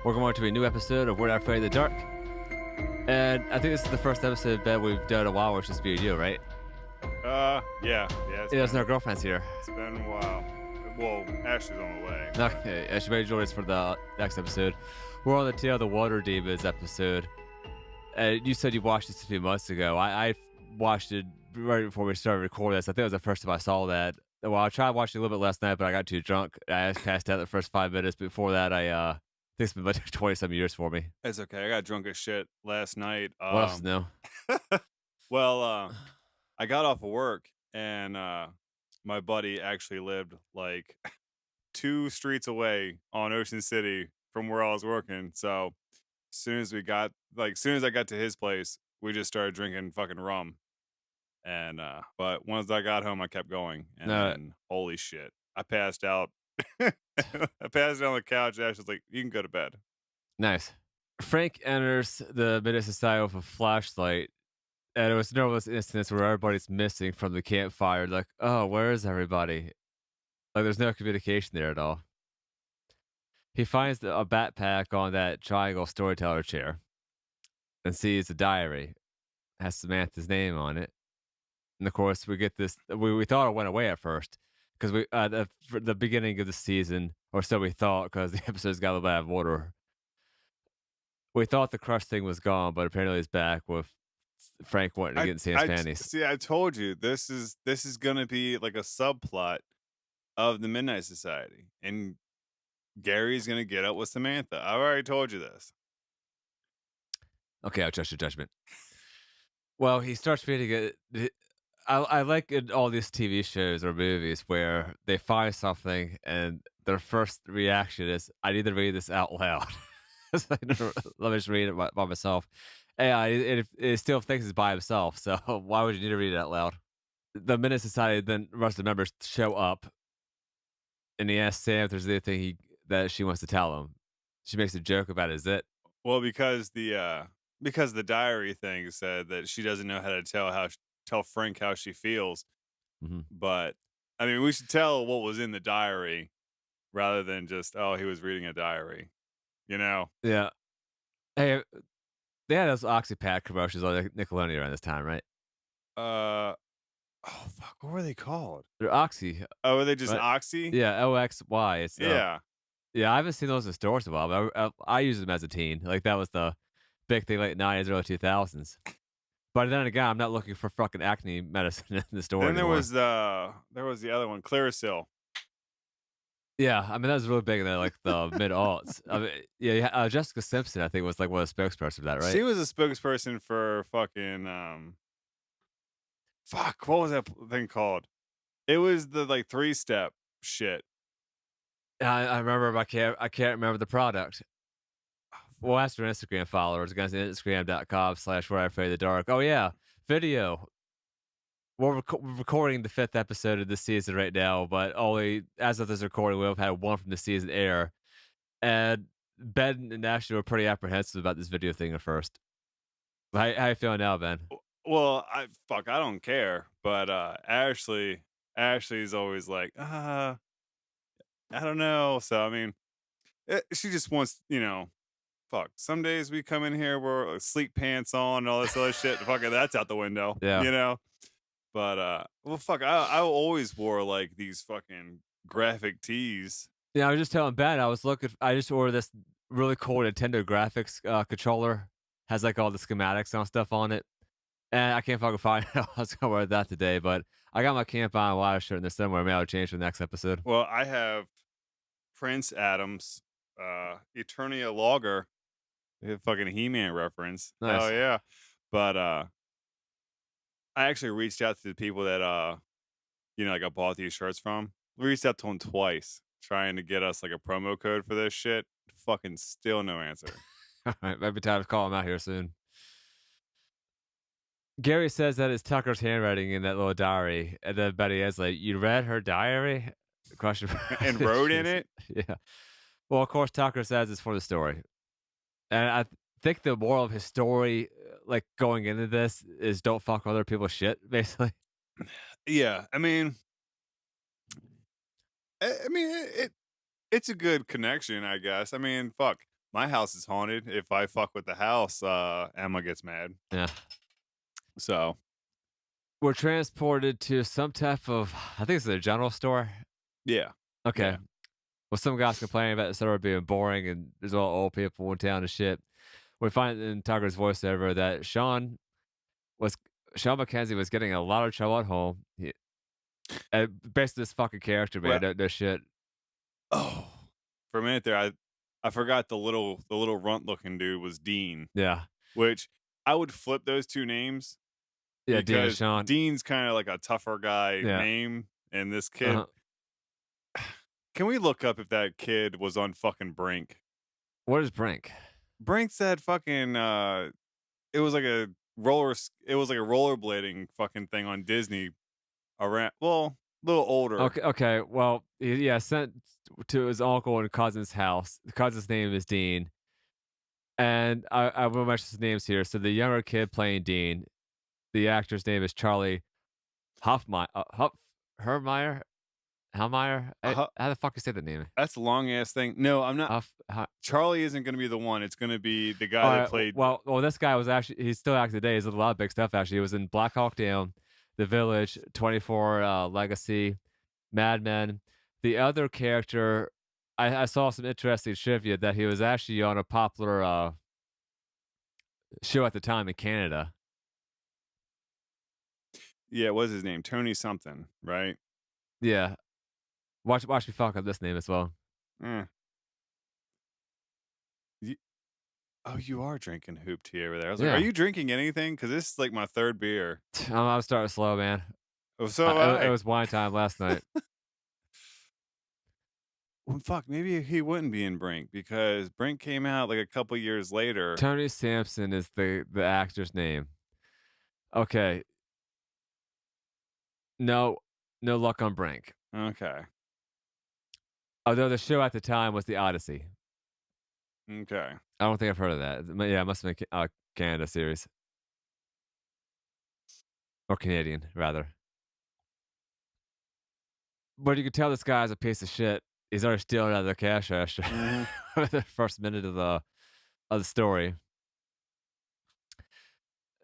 Welcome on to a new episode of We're Not Afraid of the Dark. And I think this is the first episode that we've done in a while, which is being you, right? Yeah. It's our girlfriend's here. It's been a while. Well, Ashley's on the way. Okay, and she may join us for the next episode. We're on the Tale of the Water Demons episode. You said you watched this a few months ago. I watched it right before we started recording this. I think it was the first time I saw that. Well, I tried watching a little bit last night, but I got too drunk. I just passed out the first 5 minutes. Before that, I think it's been like 20-some years for me. It's okay. I got drunk as shit last night. What else? No. Well, I got off of work and my buddy actually lived like 2 streets away on Ocean City from where I was working. So as soon as I got to his place, we just started drinking fucking rum. And but once I got home, I kept going. And then, holy shit, I passed out. I passed out on the couch. Ash was like, "You can go to bed." Nice. Frank enters the Midnight Society with a flashlight, and it was one of those incidents where everybody's missing from the campfire. Like, oh, where is everybody? Like, there's no communication there at all. He finds a backpack on that triangle storyteller chair and sees a diary. It has Samantha's name on it. And of course, we get this. We thought it went away at first because for the beginning of the season, or so we thought, because the episodes got a little bit out of order. We thought the crush thing was gone, but apparently it's back with Frank wanting to get in Sam's panties. See, I told you this is gonna be like a subplot of the Midnight Society, and Gary's gonna get up with Samantha. I already told you this. Okay, I'll trust your judgment. Well, he starts reading it. I like in all these TV shows or movies where they find something and their first reaction is, I need to read this out loud. Let me just read it by myself. And it still thinks it's by himself, so why would you need to read it out loud? The Midnight Society then rest of the members show up, and he asks Sam if there's anything that she wants to tell him. She makes a joke about it. Is it? Well, because the diary thing said that she doesn't know how to tell Frank how she feels. Mm-hmm. But I mean, we should tell what was in the diary rather than just, oh, he was reading a diary, you know? Yeah. Hey, they had those OxyPack commercials on Nickelodeon around this time, right? Oh fuck, what were they called? They're Oxy. Oh, were they just Right. Oxy? Yeah, OXY. It's Yeah. Yeah, I haven't seen those in stores in a while, but I used them as a teen. Like, that was the big thing, late 90s, early 2000s. But then again, I'm not looking for fucking acne medicine in the store Then there anymore. was the other one, Clearasil. Yeah, I mean, that was really big in like the mid-aughts. I mean, yeah, Jessica Simpson, I think, was like one of the spokespersons for that, right? She was a spokesperson for fucking fuck, what was that thing called? It was the like 3-step shit. I remember, but I can't remember the product. We'll ask our Instagram followers. Guys, Instagram.com/werenotafraidofthedark. Oh yeah, video. We're recording the 5th episode of this season right now, but only as of this recording, we've had one from the season air. And Ben and Ashley were pretty apprehensive about this video thing at first. How you feeling now, Ben? Well, I don't care. But Ashley's always like, I don't know. So I mean, she just wants, some days we come in here, we're sleep pants on and all this other shit. Fuck it, that's out the window. Yeah. But well, fuck, I always wore like these fucking graphic tees. Yeah, I was just telling Ben, I just ordered this really cool Nintendo graphics controller. Has like all the schematics and stuff on it. And I can't fucking find it. I was gonna wear that today, but I got my Camp On Water shirt in there somewhere. Maybe I'll change for the next episode. Well, I have Prince Adams, Eternia Logger, a fucking He-Man reference. Nice. Oh yeah. But I actually reached out to the people that like I bought these shirts from. We reached out to them twice, trying to get us like a promo code for this shit. Fucking still no answer. All right, might be time to call him out here soon. Gary says that it's Tucker's handwriting in that little diary, and then Betty is like, "You read her diary?" Question And wrote in it? Yeah. Well, of course, Tucker says it's for the story, and I think the moral of his story, like going into this, is don't fuck other people's shit. Basically. Yeah, I mean, it's a good connection, I guess. I mean, fuck. my house is haunted. If I fuck with the house, Emma gets mad. Yeah. So We're transported to some type of, I think it's a general store. yeah, Okay. yeah. Well, some guys complaining about the store being boring and there's all old people in town and shit. We find in Tucker's voiceover that was Sean McKenzie was getting a lot of trouble at home. Basically, this fucking character, man, Well, no shit. oh, for a minute there, I forgot the little runt looking dude was Dean, Yeah. which I would flip those two names Yeah, Dean and because Sean. Dean's kind of like a tougher guy Yeah. name, and this kid. Uh-huh. Can we look up if that kid was on fucking Brink? What is Brink? Brink's that fucking. It was like a It was like a rollerblading fucking thing on Disney. Around, well, a little older. Okay. Well, yeah, sent to his uncle and cousin's house. The cousin's name is Dean. And I will mention his names here. So the younger kid playing Dean, the actor's name is Charlie Hermeyer? Helmeyer? Uh, How the fuck you say the name? that's a long ass thing. No, I'm not. Charlie isn't going to be the one. It's going to be the guy All that right. played. Well, this guy was actually he's still active today. He's in a lot of big stuff. Actually, he was in Black Hawk Down, The Village, 24 Legacy, Mad Men. The other character, I saw some interesting trivia that he was actually on a popular show at the time in Canada. Yeah, what was his name? Tony something, right? Yeah, watch me fuck up this name as well. Eh. You, oh, you are drinking hoop tea over there. I was like, are Yeah, you drinking anything? Because this is like my third beer. I'm starting slow, man. Oh, so It I. was wine time last night. Well, fuck, maybe he wouldn't be in Brink because Brink came out like a couple years later. Tony Sampson is the actor's name. Okay, no, no luck on Brink. Okay. Although the show at the time was The Odyssey. Okay. I don't think I've heard of that. Yeah, it must have been a Canada series or Canadian rather. But you can tell this guy's a piece of shit. He's already stealing out of the cash register Hmm. the first minute of the story.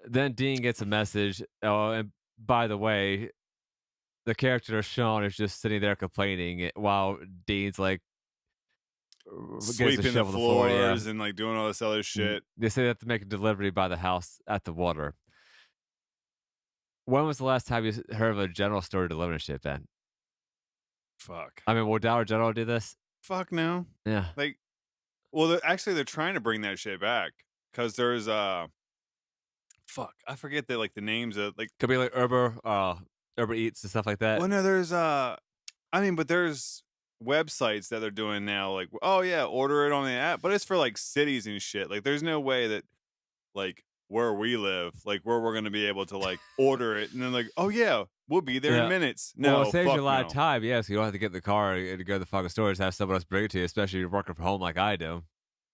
Then Dean gets a message. Oh, and by the way, the character Sean is just sitting there complaining while Dean's like gets to Sweeping the shovel the floor. Yeah. floors and like doing all this other shit. They say they have to make a delivery by the house at the water. When was the last time you heard of a general store delivering shit, Ben? Fuck. I mean, will Dollar General do this? Fuck no. Yeah. Like, well, actually, they're trying to bring that shit back because there's fuck, I forget the like the names of like. Could be like Uber Eats and stuff like that. Well, no, there's I mean, but there's websites that they're doing now. Like, oh yeah, order it on the app, but it's for like cities and shit. Like, there's no way that like where we live, like where we're gonna be able to like order it and then like, oh yeah, we'll be there in Yeah. minutes. Well, No, it saves fuck you a lot no. of time. Yeah, so you don't have to get in the car and go to the fucking store. Just have someone else bring it to you, especially if you're working from home like I do.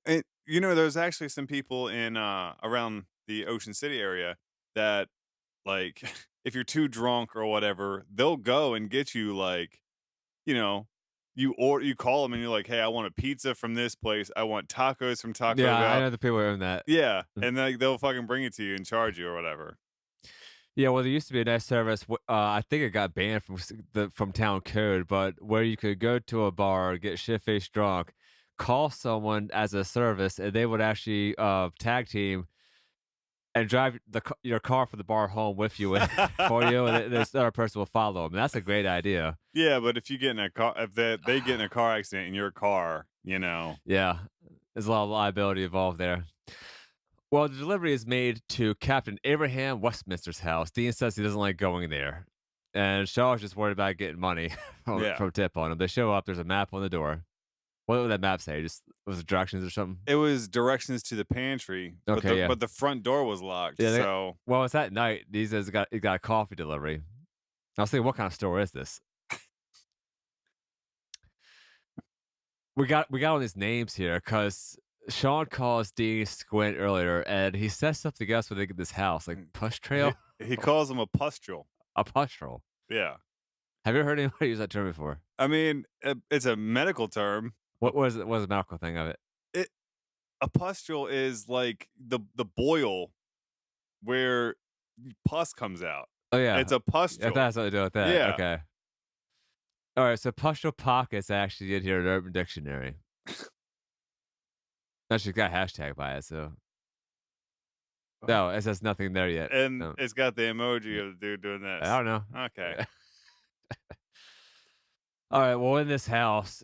And there's actually some people in around the Ocean City area that like if you're too drunk or whatever, they'll go and get you like, you know, you call them and you're like, "Hey, I want a pizza from this place. I want tacos from Taco Yeah, I Bell." know the people who own that. Yeah, Mm. and like they'll fucking bring it to you and charge you or whatever. Yeah, well, there used to be a nice service. I think it got banned from town code, but where you could go to a bar, get shit faced drunk, call someone as a service, and they would actually tag team and drive your car from the bar home with you for you, and this other person will follow them. That's a great idea. Yeah, but if you get in a car, if they get in a car accident in your car, Yeah, there's a lot of liability involved there. Well, the delivery is made to Captain Abraham Westminster's house. Dean says he doesn't like going there, and Shaw's just worried about getting money yeah, from tip on him. They show up. There's a map on the door. What would that map say? Just was it directions or something? it was directions to the pantry, but Okay, yeah. the front door was locked. Yeah, So well, it's at night. He says he got a coffee delivery. I was thinking, what kind of store is this? We got all these names here because Sean calls Dean Squint earlier, and he says something else when they get this house, like push trail, he calls them a pustule. a pustule. Yeah, Have you ever heard anybody use that term before? I mean it's a medical term. What was it? What was the medical thing of it? A pustule is like the boil where pus comes out. Oh, yeah. It's a I thought it pustule. had something to do with that. Yeah. Okay. Alright, so pustule pockets actually in here in Urban Dictionary. Actually got hashtag by it, so Oh. no, it says nothing there yet. And So, it's got the emoji of the dude doing I this. don't know. Okay. Alright, well, in this house,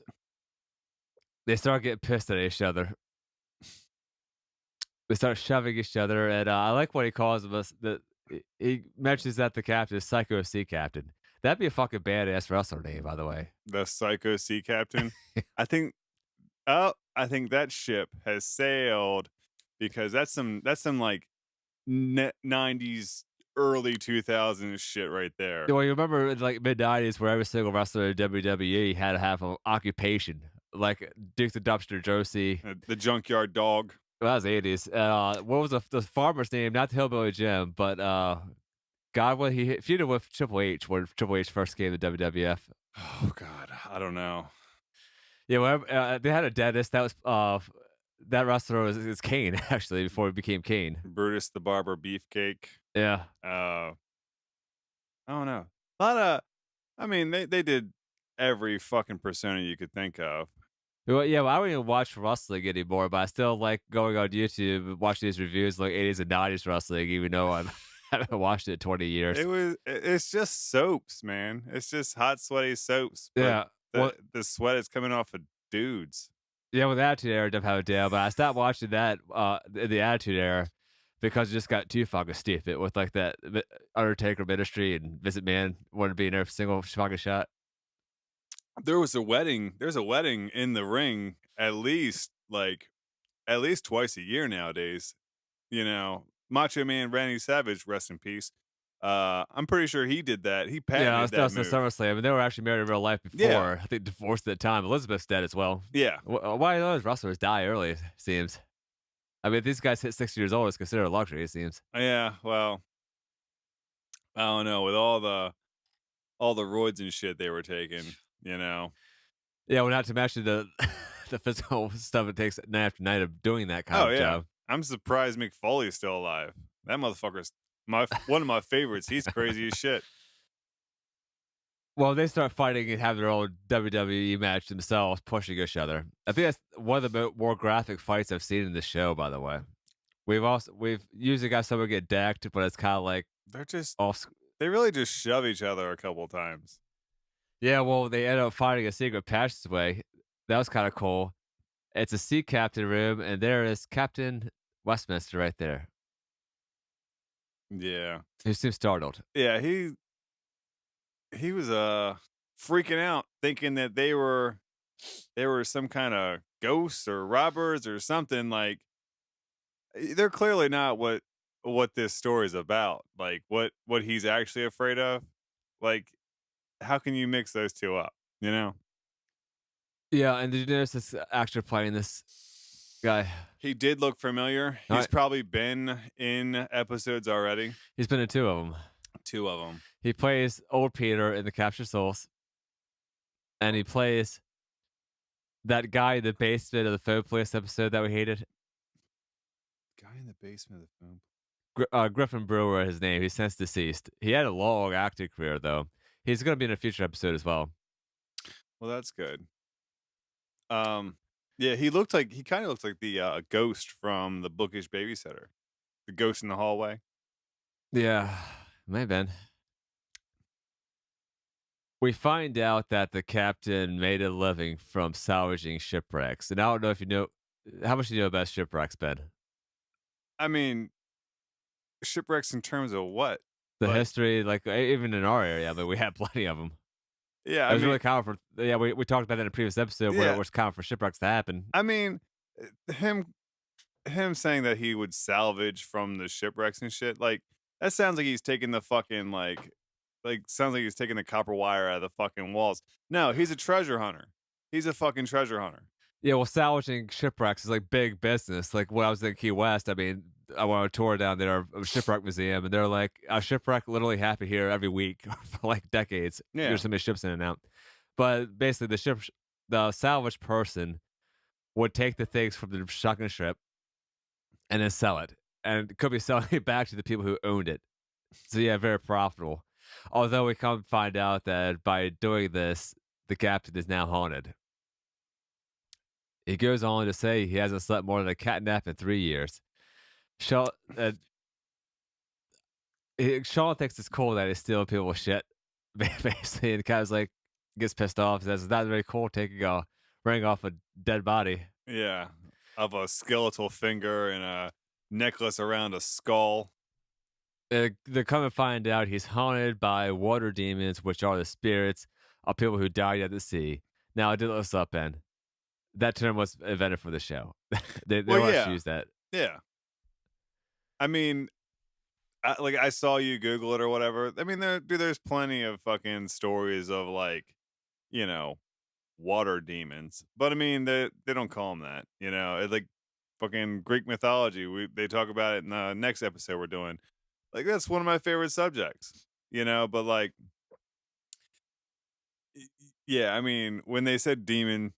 they start getting pissed at each other. They start shoving each other, and, I like what he calls them us the he mentions that the captain is Psycho Sea Captain. That'd be a fucking badass wrestler name, by the way. The Psycho Sea Captain. I think I think that ship has sailed because that's some like 90s early 2000s shit right there. Well, you remember in, like, mid-90s where every single wrestler in WWE had to have an occupation, like Duke the Dumpster Josie. The junkyard dog. Well, that was '80s. What was the farmer's name? Not the Hillbilly Jim, but, God, when he feuded with Triple H when Triple H first came to WWF. Oh god, I don't know. Yeah, well, they had a dentist. That was that wrestler was is Kane actually before he became Kane. Brutus the Barber Beefcake. Yeah. I don't know. A lot of, I mean, they did every fucking persona you could think of. Well, yeah, well, I don't even watch wrestling anymore, but I still like going on YouTube and watching these reviews like '80s and '90s wrestling, even though I haven't watched it in 20 years. It's just soaps, man. It's just hot, sweaty soaps, but Yeah. Well, the sweat is coming off of dudes. yeah, with Attitude Era, definitely have a deal, but I stopped watching that in the Attitude Era because it just got too fucking stupid with like that Undertaker ministry and Visit Man wanted to be in every single fucking shot. There's a wedding in the ring at least twice a year nowadays. You know, Macho Man Randy Savage, rest in peace. I'm pretty sure he did that. He Yeah, patented that that was the move. SummerSlam, and they were actually married in real life Yeah, before. I think divorced at the time. Elizabeth's dead as well. yeah, Why do those wrestlers die early? It seems. I mean, if these guys hit 60 years old, it's considered a luxury. It seems. yeah. Well, I don't know. With all the roids and shit they were taking, you know. Yeah, well, not to mention the the physical stuff it takes night after night of doing that kind Oh of yeah, job. I'm surprised Mick Foley's still alive. That motherfucker's one of my favorites. He's crazy as shit. Well, they start fighting and have their own WWE match themselves, pushing each other. I think that's one of the more graphic fights I've seen in this show. By the way, we've usually got someone get decked, but it's kind of like They're just off. they really just shove each other a couple times. Yeah, well, they end up finding a secret passageway. That was kind of cool. It's a sea captain room, and there is Captain Westminster right there, Yeah, who seems startled. yeah. He was freaking out, thinking that they were some kind of ghosts or robbers or something. Like they're clearly not what this story is about. Like what he's actually afraid of. Like how can you mix those two up? You know, Yeah, and did you notice this actor playing this guy? he did look familiar. All He's right. probably been in episodes already. He's been in two of them. Two of them. He plays old Peter in the Capture Souls, and he plays that guy in the basement of the phone police episode that we hated. Guy in the basement of the phone. Griffin Brewer, his name. He's since deceased. He had a long acting career, though. He's going to be in a future episode as well. Well, that's good. Yeah, he kind of looked like the ghost from the Bookish Babysitter, the ghost in the hallway. Yeah, may have been. We find out that the captain made a living from salvaging shipwrecks. And I don't know if you know how much you know about shipwrecks, Ben. I mean, shipwrecks in terms of what? The Like, history, like even in our area, I mean, we have plenty of them. yeah, It I was mean, really common for, yeah, we talked about that in a previous episode where it yeah, was common for shipwrecks to happen. I mean, him saying that he would salvage from the shipwrecks and shit, like that sounds like he's taking the fucking like sounds like he's taking the copper wire out of the fucking walls. No, he's a treasure hunter. He's a fucking treasure hunter. Yeah, well, salvaging shipwrecks is like big business. Like when I was in Key West, I mean, I went on a tour down there of a shipwreck museum, and they're like, a shipwreck literally happened here every week for like decades. Yeah. There's so many ships in and out. But basically, the salvage person would take the things from the sunken ship, and then sell it, and could be selling it back to the people who owned it. So yeah, very profitable. Although we come to find out that by doing this, the captain is now haunted. He goes on to say he hasn't slept more than a cat nap in 3 years. Shaw, uh, Sean thinks it's cool that he's stealing people's shit, basically, and the guy's like gets pissed off. Says, "That's very cool taking a ring off a dead body." Yeah, of a skeletal finger and a necklace around a skull. They come to find out he's haunted by water demons, which are the spirits of people who died at the sea. Now, I did look this up, Ben. That term was invented for the show. They Well, want us to yeah, use that. yeah. I mean, like I saw you Google it or whatever. I mean, there's plenty of fucking stories of like, you know, water demons. But I mean, they don't call them that. It's like fucking Greek mythology. They talk about it in the next episode we're doing. Like that's one of my favorite subjects. But like, yeah. I mean, when they said demon,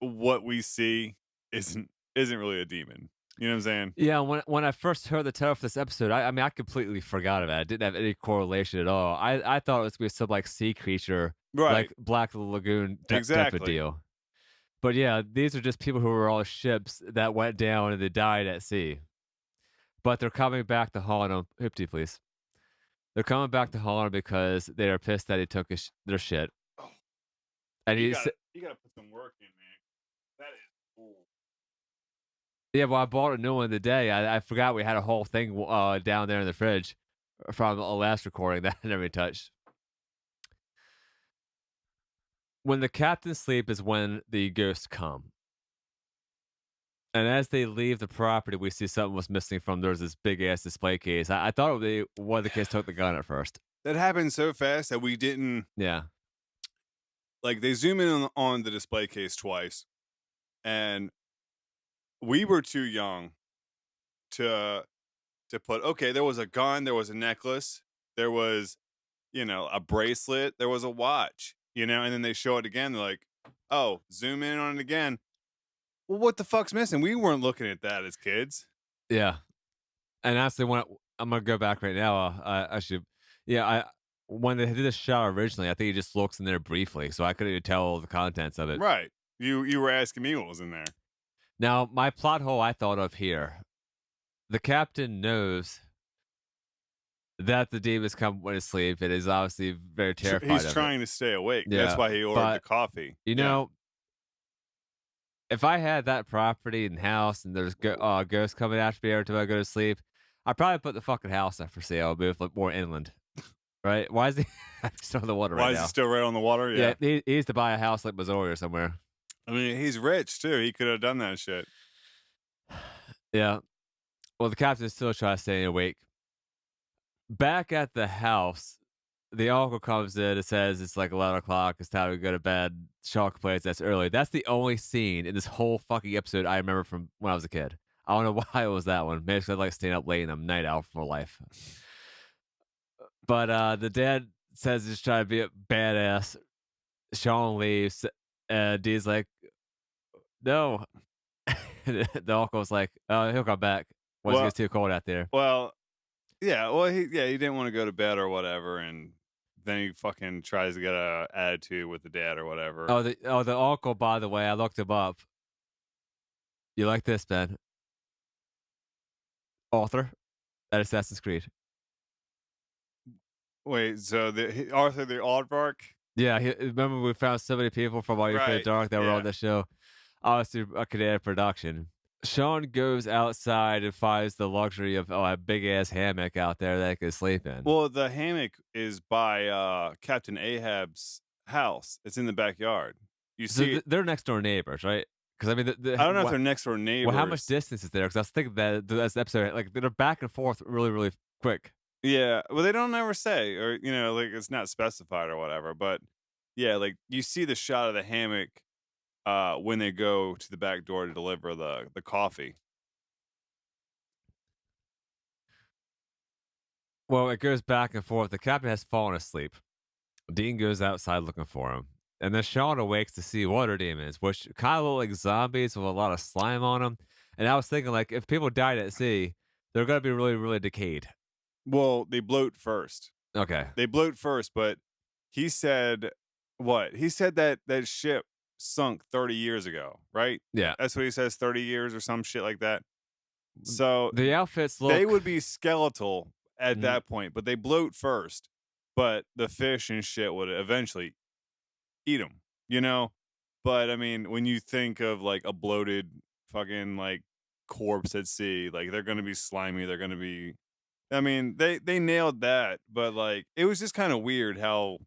what we see isn't really a demon. You know what I'm saying? Yeah, when I first heard the title for this episode, I mean, I completely forgot about it. I didn't have any correlation at all. I thought it was going to be some like sea creature, Right. like Black Lagoon type of Exactly. deal. But yeah, these are just people who were all ships that went down and they died at sea. But they're coming back to haunt him. Hoopty, please. They're coming back to haunt him because they are pissed that he took their shit. Oh, And you he's got you got to put some work in, man. That is cool. yeah. Well, I bought a new one today. I forgot we had a whole thing down there in the fridge from a last recording that I never touched. When the captains sleep is when the ghosts come. And as they leave the property, we see something was missing from there's this big ass display case. I thought one of the kids took the gun at first. That happened so fast that we didn't Yeah. like. They zoom in on the display case twice, and we were too young to put. Okay, there was a gun, there was a necklace, there was a bracelet, there was a watch, and then they show it again. They're like, oh, zoom in on it again. Well, what the fuck's missing? We weren't looking at that as kids. Yeah. And actually, I'm gonna go back right now. I should, yeah. When they did the shot originally, I think he just looks in there briefly, so I couldn't even tell the contents of it. Right. You were asking me what was in there. Now, my plot hole I thought of here: the captain knows that the demons come when he's asleep, and is obviously very terrified. He's of trying it. to stay awake. Yeah, That's why he ordered the but, coffee. You know, if I had that property and house, and there's ghosts coming after me every time I go to sleep, I'd probably put the fucking house up for sale, move like more inland. Right? Why is he still in the water Why right is now? he still right on the water? Yeah. He needs to buy a house like Missouri or somewhere. I mean, he's rich too. He could have done that shit. Yeah. Well, the captain's still trying to stay awake. Back at the house, the uncle comes in and says it's like 11 o'clock. It's time to go to bed. Shaw complains that's early. That's the only scene in this whole fucking episode I remember from when I was a kid. I don't know why it was that one. Maybe it's 'cause I like staying up late and I'm night owl for life. But the dad says he's trying to be a badass. Sean leaves. Dee's like, no. The uncle's like, oh, he'll come back once it gets too cold out there. Well, yeah. Well, he didn't want to go to bed or whatever, and then he fucking tries to get a attitude with the dad or whatever. The uncle, by the way, I looked him up. You like this, Ben? Author at Assassin's Creed. Wait, so Arthur the Aardvark? Yeah, remember we found so many people from While You're Afraid of the Dark that were on the show. Obviously, a Canadian production. Sean goes outside and finds the luxury of a big ass hammock out there that he can sleep in. Well, the hammock is by Captain Ahab's house. It's in the backyard. You see, they're next door neighbors, right? Because I mean, I don't know if they're next door neighbors. Well, how much distance is there? Because I was thinking that this episode, like they're back and forth really, really quick. Yeah, well, they don't ever say, or like it's not specified or whatever. But yeah, like you see the shot of the hammock when they go to the back door to deliver the coffee. Well, it goes back and forth. The captain has fallen asleep. Dean goes outside looking for him. And then Sean awakes to see water demons, which kind of look like zombies with a lot of slime on them. And I was thinking, like, if people died at sea, they're gonna be really, really decayed. Well, they bloat first. Okay. They bloat first, but he said what? He said that that ship sunk 30 years ago, right? Yeah. That's what he says, 30 years or some shit like that. So The outfits they look would be skeletal at mm, that point, but they bloat first. But the fish and shit would eventually eat them, you know? But I mean, when you think of like a bloated fucking like corpse at sea, like they're gonna be slimy, they're gonna be I mean, they nailed that, but like it was just kind of weird how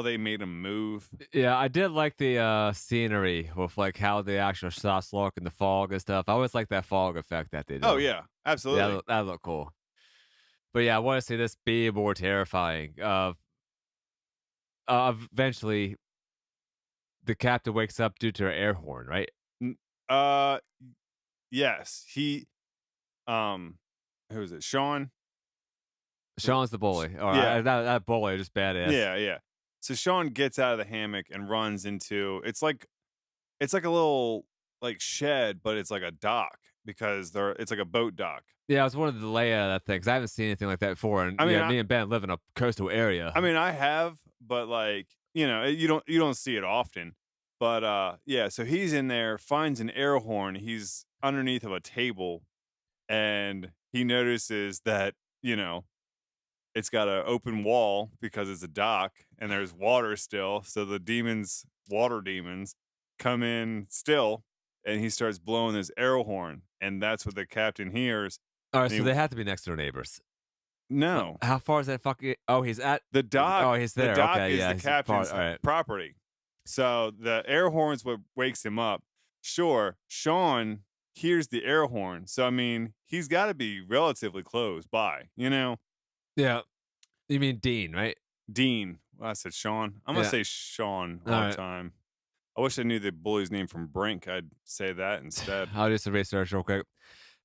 they made him move. yeah, I did like the scenery with like how the actual shots look and the fog and stuff. I always like that fog effect that they Oh do. yeah, Yeah, absolutely. that looked cool. But yeah, I want to see this be more terrifying. Eventually, the captain wakes up due to an air horn, right? N- Uh yes, he um who is it? Sean? Was it Sean's the bully. Or Yeah. that bully is just badass. Yeah, yeah. So Sean gets out of the hammock and runs into it's like a little like shed, but it's like a dock because it's like a boat dock. Yeah, I was wanted to lay out of that thing because I haven't seen anything like that before. And I mean, yeah, me and Ben live in a coastal I area. mean, I have, but like, you know, you don't see it often. But yeah, so he's in there, finds an air horn. He's underneath of a table and he notices that, you know, it's got an open wall because it's a dock and there's water still. So the demons, water demons, come in still and he starts blowing this air horn and that's what the captain hears. All right, And so they have to be next door neighbors. no, How far is that fucking? Oh, he's at. Oh, he's The there. dock Okay, is yeah, the he's far. captain's All right. property. So the air horn's what wakes him up. Sure, Sean hears the air horn. So I mean, he's got to be relatively close by, you know. Yeah, you mean Dean, right? Dean. Well, I said Sean. I'm gonna Yeah. say Sean All all the right. time. I wish I knew the bully's name from Brink. I'd say that instead. I'll do some research real quick.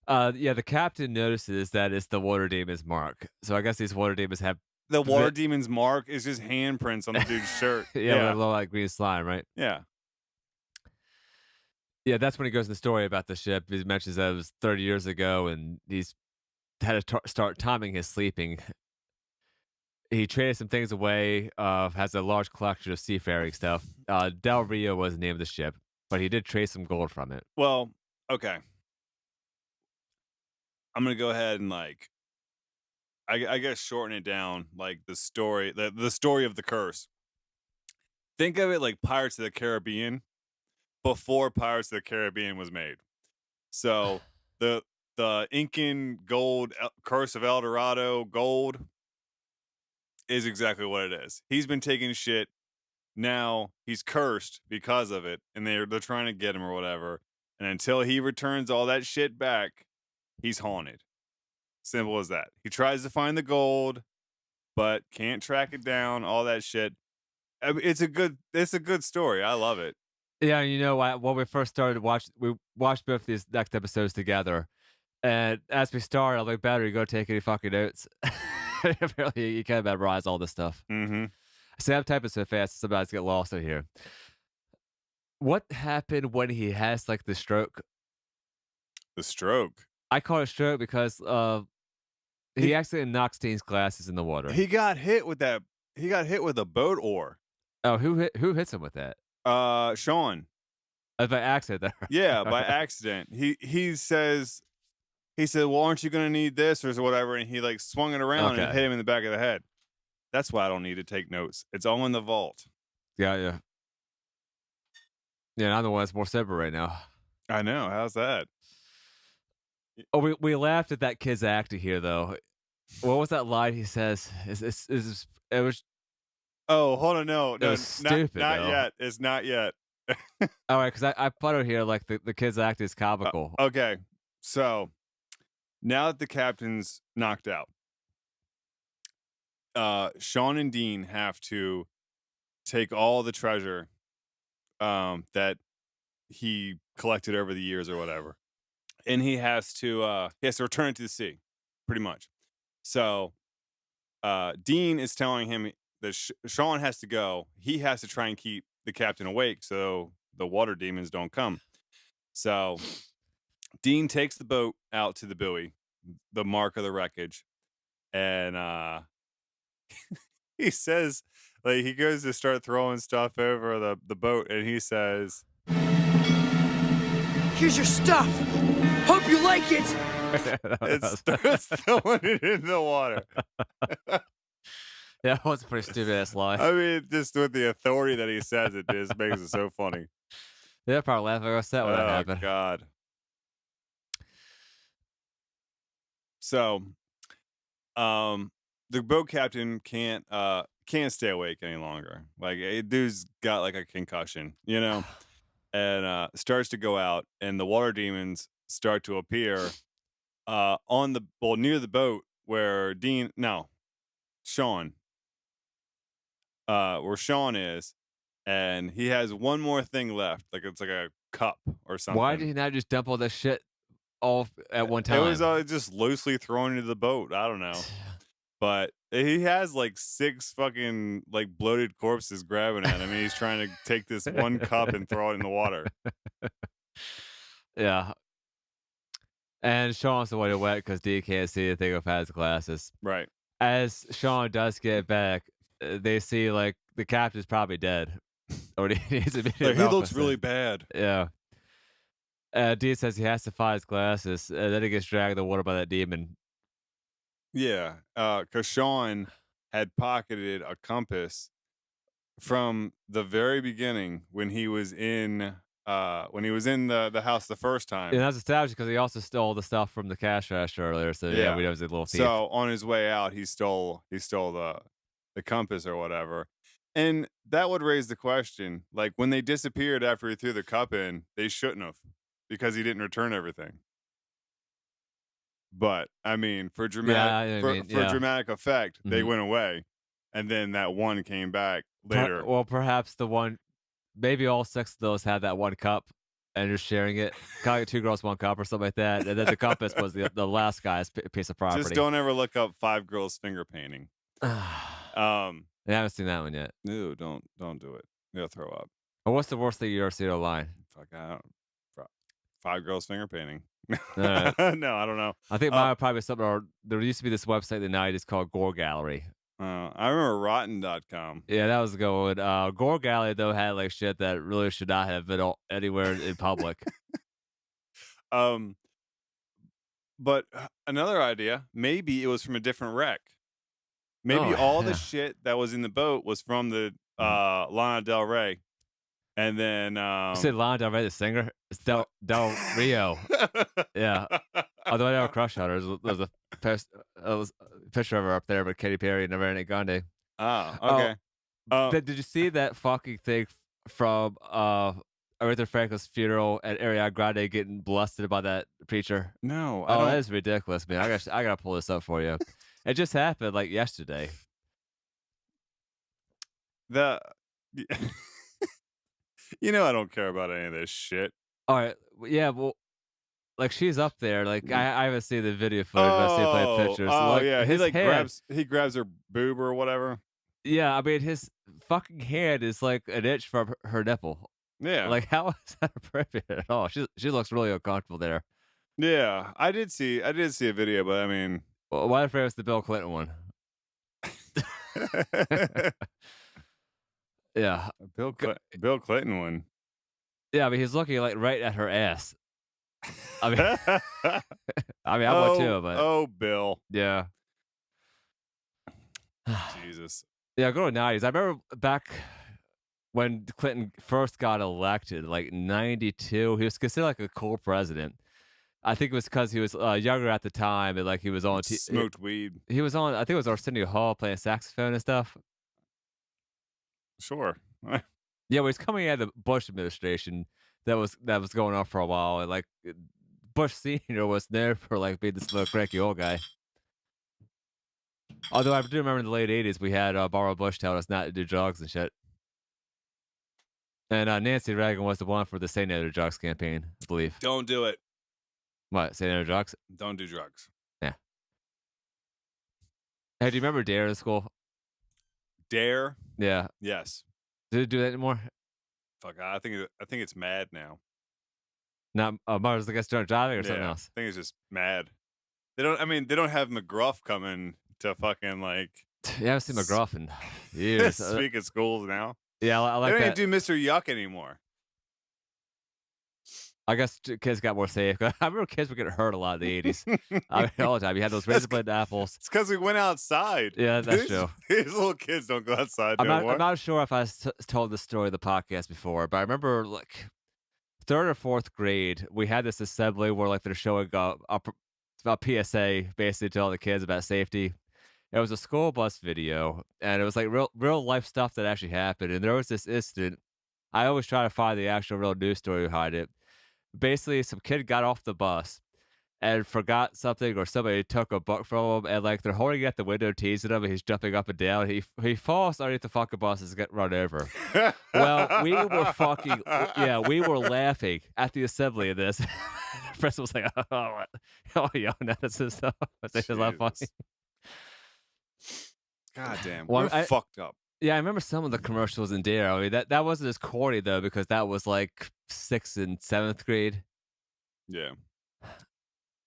Yeah, the captain notices that it's the water demon's mark. So I guess these water demons have The water vi- demon's mark is just handprints on the dude's shirt. yeah, with a Yeah, little like green slime, right? yeah. Yeah, that's when he goes in the story about the ship. He mentions that it was 30 years ago, and he's had to start timing his sleeping. He traded some things away. Has a large collection of seafaring stuff. Del Rio was the name of the ship, but he did trade some gold from it. Well, okay. I'm gonna go ahead and like I guess shorten it down like the story of the curse. Think of it like Pirates of the Caribbean before Pirates of the Caribbean was made. So the Incan gold curse of El Dorado gold is exactly what it is. He's been taking shit. Now he's cursed because of it, and they're trying to get him or whatever. And until he returns all that shit back, he's haunted. Simple as that. He tries to find the gold, but can't track it down. All that shit. I mean, it's a good story. I love it. Yeah, you know, when we first started watch, we watched both these next episodes together, and as we started, I'm like, "Battery, go take any fucking notes." Apparently, you can't memorize all this stuff. Mm-hmm. See, I'm typing so fast, sometimes get lost in here. What happened when he has like the stroke? The stroke. I call it stroke because he He accidentally knocks Dean's glasses in the water. he got hit with that. He got hit with a boat oar. Oh, who hits him with that? Sean. By accident. Yeah, by Okay. accident. He said, "Well, aren't you going to need this or whatever?" And he like swung it around and Okay. hit him in the back of the head. That's why I don't need to take notes. It's all in the vault. Yeah, yeah. Yeah, and I'm the one that's more sober right now. I know. How's that? Oh, we laughed at that kid's acting here, though. What was that line he says? It was Oh, hold on. No, it no, was stupid not though. yet. It's not yet. All right, because I put it here like the kid's act is comical. Okay. So now that the captain's knocked out, Sean and Dean have to take all the treasure that he collected over the years or whatever, and he has to return it to the sea, pretty much. So Dean is telling him that Sean has to go. He has to try and keep the captain awake so the water demons don't come. So Dean takes the boat out to the buoy, the mark of the wreckage, and he says, like, he goes to start throwing stuff over the boat, and he says, Here's your stuff. Hope you like it. and starts throwing it in the water. Yeah, that was a pretty stupid ass lie. I mean, just with the authority that he says it, just makes it so funny. Yeah, probably laugh like upset when that Oh happened. God. So, the boat captain can't stay awake any longer. Like, dude's got like a concussion, you know, and starts to go out, and the water demons start to appear near the boat where Sean, where Sean is, and he has one more thing left, like it's like a cup or Why did something. he not just dump all this shit all at one It was time? just loosely thrown into the boat. I don't know. But he has like 6 fucking like bloated corpses grabbing at him, and he's trying to take this one cup and throw it in the water. Yeah. And Sean's the one to wet because D can't see a thing of his glasses. Right. As Sean does get back, they see like the captain's probably dead. Or he needs immediate Like, he looks medicine. really bad. Yeah. D says he has to find his glasses, and then he gets dragged in the water by that demon. Yeah. Because Sean had pocketed a compass from the very beginning when he was in the house the first time. And that's established because he also stole the stuff from the cash register earlier. So yeah, we know he's a little thief. So on his way out, he stole the compass or whatever. And that would raise the question, like, when they disappeared after he threw the cup in, they shouldn't have, because he didn't return everything. But I mean, for dramatic effect, they went away, and then that one came back later. Well, perhaps the one, maybe all 6 of those had that one cup and just sharing it. Kind of like 2 girls, 1 cup or something like that. And then the compass was the last guy's piece of property. Just don't ever look up 5 girls finger painting. I haven't seen that one yet. No, don't do it. You'll throw up. Well, what's the worst thing you ever seen online? Fuck, I don't. 5 girls finger painting. Alright. No, I don't know. I think mine would probably be something. Or there used to be this website in the 90s called Gore Gallery. I remember rotten.com. Yeah, that was a good one. Gore Gallery, though, had like shit that really should not have been anywhere in public. But another idea, maybe it was from a different wreck. Maybe all the shit that was in the boat was from the Lana Del Rey. And then You said Lana Del Rey, the singer? It's Del Rio. Yeah. Although I never crush on her. There's a picture of her up there with Katy Perry and Ariana Grande. Okay. Did you see that fucking thing from Aretha Franklin's funeral and Ariana Grande getting blasted by that preacher? No, that is ridiculous, man. I gotta pull this up for you. It just happened like yesterday. You know, I don't care about any of this shit. All right, yeah, well, like she's up there. Like I haven't seen the video footage, but I've seen plenty pictures. Oh, yeah, his hand, grabs her boob or whatever. Yeah, I mean his fucking hand is like an inch from her nipple. Yeah, like how is that appropriate at all? She looks really uncomfortable there. Yeah, I did see a video, but I mean, well, why if it was the Bill Clinton one? Yeah, Bill Clinton one. Yeah, I mean he's looking like right at her ass. I mean, I would too, but Bill, yeah. Jesus. Yeah, go to 90s. I remember back when Clinton first got elected, like 92, he was considered like a cool president. I think it was because he was younger at the time, and like he was on smoked weed. He was on, I think it was Arsenio Hall playing saxophone and stuff. Sure. Yeah, well, he's coming out of the Bush administration that was going on for a while, and like Bush Senior was there for like being this little cranky old guy. Although I do remember in the late 80s, we had Barbara Bush telling us not to do drugs and shit. And Nancy Reagan was the one for the Say No to Drugs campaign, I believe. Don't do it. What? Say No to Drugs? Don't do drugs. Yeah. Hey, do you remember Dare in school? Dare? Yeah. Yes. Did it do that anymore? Fuck, I think it's mad now. Not mothers against drunk driving or something Yeah, else. I think it's just mad. They don't. I mean, they don't have McGruff coming to fucking like You haven't seen McGruff in years. speak at schools now. Yeah, I They like don't even that. do Mr. Yuck anymore. I guess kids got more safe. I remember kids were getting hurt a lot in the 80s. I mean, all the time. You had those razor blade apples. It's because we went outside. Yeah, that's true. These little kids don't go outside I'm no not, more. I'm not sure if I told the story of the podcast before, but I remember like third or fourth grade, we had this assembly where like they're showing about PSA basically to all the kids about safety. It was a school bus video, and it was like real life stuff that actually happened. And there was this incident. I always try to find the actual real news story behind it. Basically, some kid got off the bus and forgot something, or somebody took a book from him, and like they're holding it at the window, teasing him, and he's jumping up and down. He falls underneath the fucking bus and gets run over. Well, we were fucking yeah, we were laughing at the assembly of this. The person was like, "Oh, yeah, that's his stuff." I think it's not funny. Jesus. God damn, Well, we're fucked up. Yeah, I remember some of the commercials in Dare. I mean, that wasn't as corny though, because that was like 6th and 7th grade. Yeah.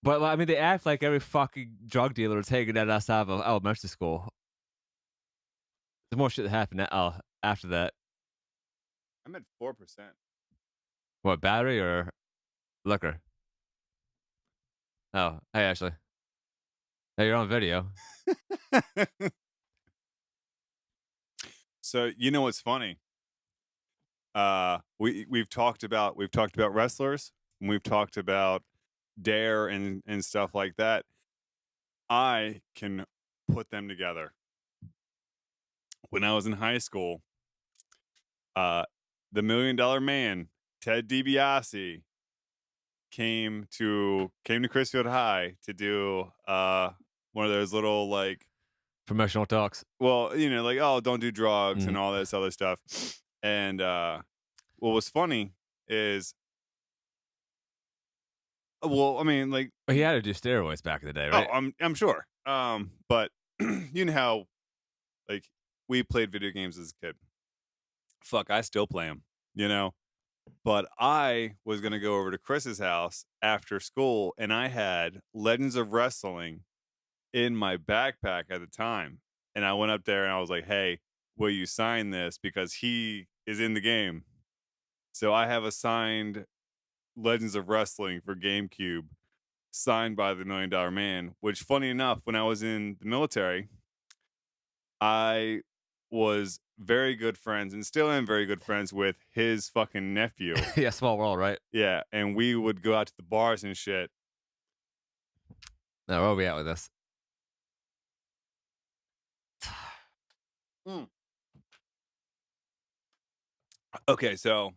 But I mean, they act like every fucking drug dealer is hanging out outside of elementary school. There's more shit that happened after that. I'm at 4%. What, battery or liquor? Oh, hey, Ashley. Hey, you're on video. So you know what's funny? We've talked about wrestlers, and we've talked about Dare and stuff like that. I can put them together. When I was in high school, the $1 Million Man, Ted DiBiase, came to Chrisfield High to do one of those little like Promotional talks. well, like, oh, don't do drugs and Mhm. all this other stuff. And what was funny is, well, I mean, like, He had to do steroids back in the day, right? oh, I'm sure. But you know how, like, we played video games as a kid. Fuck, I still play them, But I was gonna go over to Chris's house after school, and I had Legends of Wrestling in my backpack at the time. And I went up there and I was like, hey, will you sign this? Because he is in the game. So I have a signed Legends of Wrestling for GameCube signed by the $1 Million Man, which, funny enough, when I was in the military, I was very good friends and still am very good friends with his fucking nephew. Yeah, small world, right? Yeah. And we would go out to the bars and shit. Now, where are we at with this? Okay, so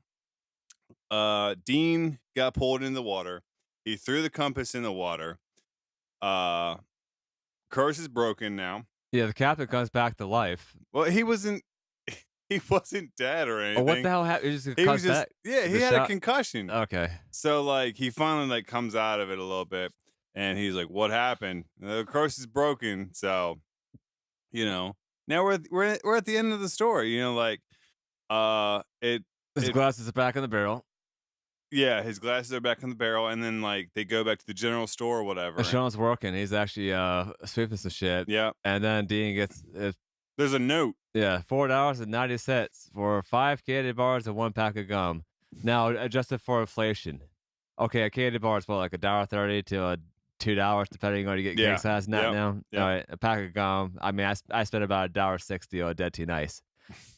Dean got pulled in the water. He threw the compass in the water. Curse is broken now. Yeah, the captain comes back to life. Well, he wasn't dead or anything. Oh, what the hell happened? He was just yeah, he had a shot? concussion. Okay. So like he finally like comes out of it a little bit, and he's like, "What happened? The curse is broken." So, now we're at the end of the story. His glasses are back in the barrel. Yeah, his glasses are back in the barrel, and then like they go back to the general store or whatever. Sean's working. He's actually sweeping some shit. Yeah, And then Dean gets there's a note. yeah, $4.90 for 5 candy bars and 1 pack of gum. Now adjusted for inflation. Okay, a candy bar is what, like $1.30 to $2, depending on you get Yeah. king size now. Yep. All right, a pack of gum. I mean, I spent about $1.60 on Dead Tea Nice.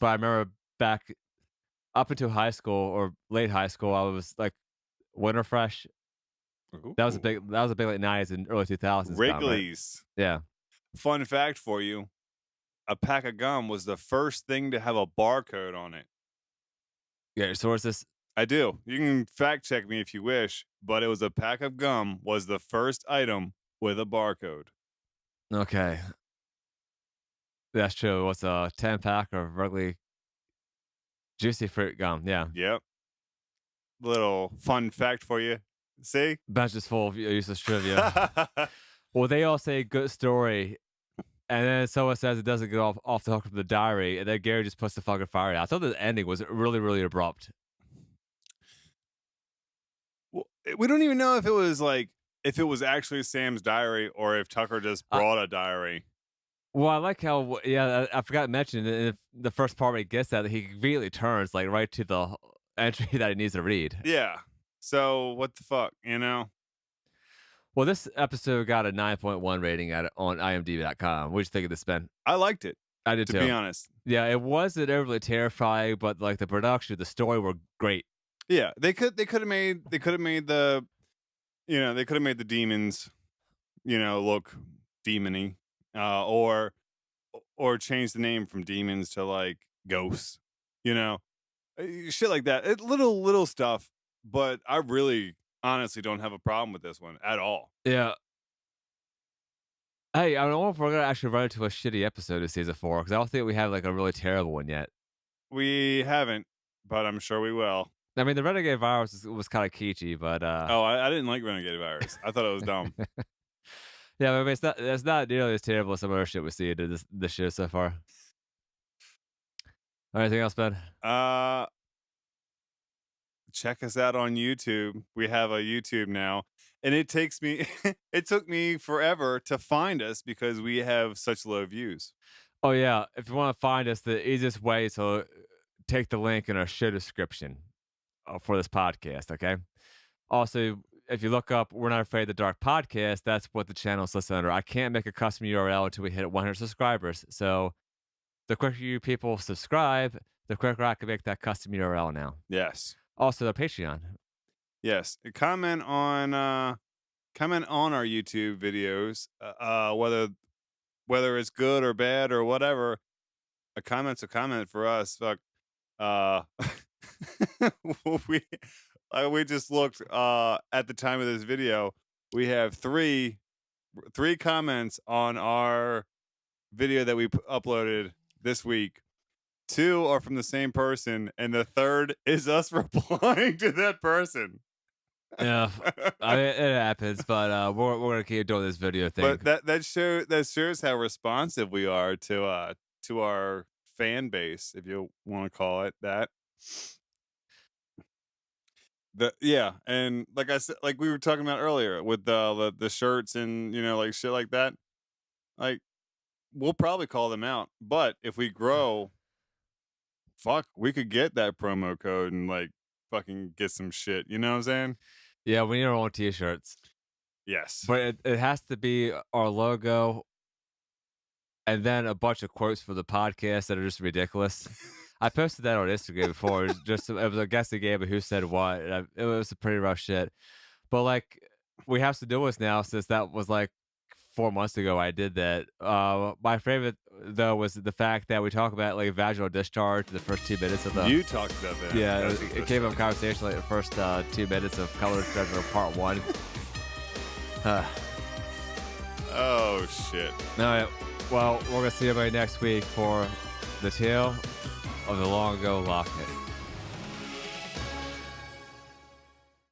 But I remember back up until high school or late high school, I was like Winter Fresh. That was a big like 90s and early 2000s. Wrigley's. Right? Yeah. Fun fact for you: a pack of gum was the first thing to have a barcode on it. Yeah, your sources. I do. You can fact check me if you wish, but it was a pack of gum was the first item with a barcode. Okay. That's true. What's a 10-pack of Wrigley Juicy Fruit gum? Yeah. Yep. Little fun fact for you. See? Bench is full of useless trivia. Well, they all say good story, and then someone says it doesn't get off the hook from the diary, and then Gary just puts the fucking fire out. I thought the ending was really, really abrupt. we don't even know if it was like if it was actually Sam's diary or if Tucker just Uh, brought a diary. well, I like how yeah, I forgot to mention in the first part where he gets that, he immediately turns, like, right to the entry that he needs to read. Yeah. So what the fuck, you know? Well, this episode got a 9.1 rating on IMDb.com. What do you think of this, Ben? I liked it, I did to be too. honest. Yeah, it wasn't overly terrifying, but, like, the production, the story were great. Yeah, they could have made the they could have made the demons, look demony, or change the name from demons to like ghosts, you know, shit like that. Little stuff, but I really honestly don't have a problem with this one at all. Yeah. Hey, I don't know if we're gonna actually run into a shitty episode of season 4 because I don't think we have, like, a really terrible one yet. We haven't, but I'm sure we will. I mean, the Renegade Virus was kinda kitschy, but, Oh, I didn't like Renegade Virus. I thought it was dumb. yeah, I mean, it's not nearly as terrible as some other shit we see in this show so far. Anything else, Ben? Uh, Check us out on YouTube. We have a YouTube now, and it takes me it took me forever to find us because we have such low views. Oh, yeah, if you wanna find us, the easiest way is to take the link in our show description, for this podcast, okay? Also, if you look up "We're Not Afraid of the Dark" podcast, that's what the channel is listed under. I can't make a custom URL until we hit 100 subscribers. So the quicker you people subscribe, the quicker I can make that custom URL now. Yes. Also, the Patreon. Yes. Comment on our YouTube videos, whether it's good or bad or whatever. A comment's a comment for us. Fuck. Uh, we we just looked at the time of this video. We have three comments on our video that we uploaded this week. Two are from the same person, and the third is us replying to that person. Yeah, I mean, it happens, but we're gonna keep doing this video thing. But that shows how responsive we are to our fan base, if you want to call it that. And like I said, like we were talking about earlier with the shirts and like shit like that. Like we'll probably call them out, but if we grow, fuck, we could get that promo code and like fucking get some shit. You know what I'm saying? Yeah, we need our own T-shirts, Yes. but it has to be our logo and then a bunch of quotes for the podcast that are just ridiculous. I posted that on Instagram before. It was a guessing game of who said what. And it was a pretty rough shit. But like, we have to do this now since that was like 4 months ago. I did that. My favorite though was the fact that we talk about like vaginal discharge in the first 2 minutes of the. You talked about that. Yeah, it came up in conversation like the first 2 minutes of Color Treasure Part 1. Oh shit. All right. Well, we're gonna see everybody next week for the tale of the long ago locket.